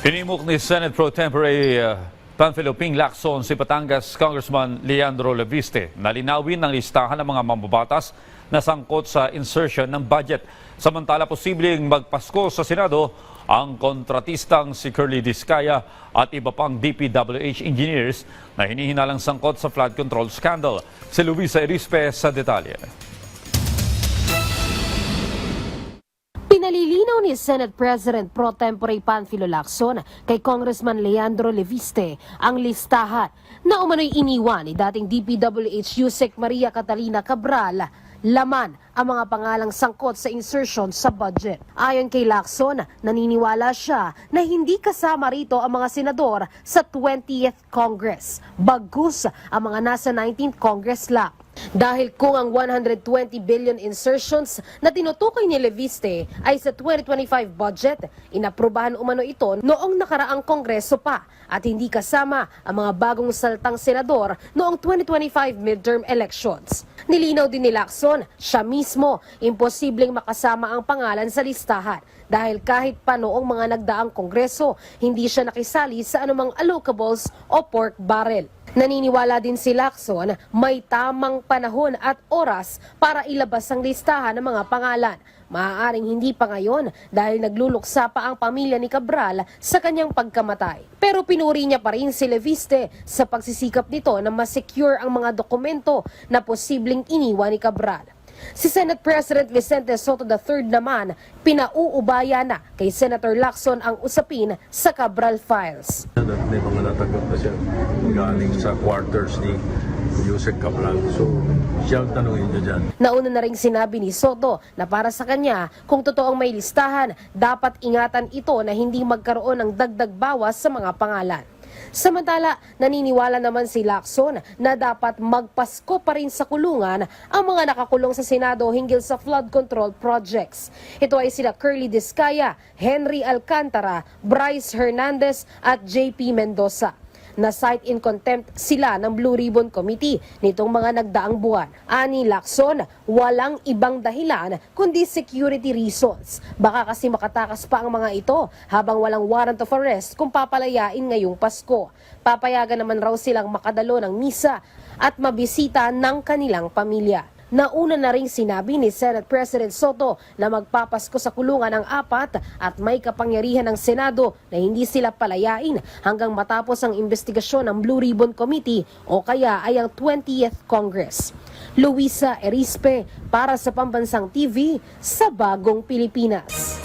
Pinimok ni Senate Pro Tempore Panfilo Ping Lacson si Batangas Congressman Leandro Leviste na linawin ng listahan ng mga mambabatas na sangkot sa insertion ng budget. Samantala, posibleng magpasko sa Senado ang kontratistang si Curly Discaya at iba pang DPWH engineers na hinihinalang sangkot sa flood control scandal. Si Luisa Erispe sa detalye. Pinalilinaw ni Senate President Pro Tempore Panfilo Lacson kay Congressman Leandro Leviste ang listahan na umano'y iniwan ni dating DPWH Yusek Maria Catalina Cabral. Laman ang mga pangalang sangkot sa insertion sa budget. Ayon kay Lacson, naniniwala siya na hindi kasama rito ang mga senador sa 20th Congress, bagkus ang mga nasa 19th Congress lang. Dahil kung ang 120 billion insertions na tinutukoy ni Leviste ay sa 2025 budget, inaprubahan umano ito noong nakaraang kongreso pa at hindi kasama ang mga bagong saltang senador noong 2025 midterm elections. Nilinaw din ni Lacson, siya mismo imposibleng makasama ang pangalan sa listahan dahil kahit pa noong mga nagdaang kongreso, hindi siya nakisali sa anumang allocables o pork barrel. Naniniwala din si Lacson may tamang panahon at oras para ilabas ang listahan ng mga pangalan. Maaaring hindi pa ngayon dahil nagluluksa pa ang pamilya ni Cabral sa kanyang pagkamatay. Pero pinuri niya pa rin si Leviste sa pagsisikap nito na ma-secure ang mga dokumento na posibleng iniwan ni Cabral. Si Senate President Vicente Soto III naman, pinauubaya na kay Senator Lacson ang usapin sa Cabral files. May mga natanggap na siya galing sa quarters ni Yusek Cabral. So, siya ang tanongin niya dyan. Nauna na rin sinabi ni Soto na para sa kanya, kung totoong may listahan, dapat ingatan ito na hindi magkaroon ng dagdag bawas sa mga pangalan. Samantala, naniniwala naman si Lacson na dapat magpasko pa rin sa kulungan ang mga nakakulong sa Senado hinggil sa flood control projects. Ito ay sila Curly Discaya, Henry Alcantara, Bryce Hernandez at JP Mendoza. Na-cite in contempt sila ng Blue Ribbon Committee nitong mga nagdaang buwan. Ani Lacson, walang ibang dahilan kundi security reasons. Baka kasi makatakas pa ang mga ito habang walang warrant of arrest kung papalayain ngayong Pasko. Papayagan naman raw silang makadalo ng misa at mabisita ng kanilang pamilya. Nauna na ring sinabi ni Senate President Soto na magpapasko sa kulungan ang 4 at may kapangyarihan ng Senado na hindi sila palayain hanggang matapos ang investigasyon ng Blue Ribbon Committee o kaya ay ang 20th Congress. Luisa Erispe para sa Pambansang TV sa Bagong Pilipinas.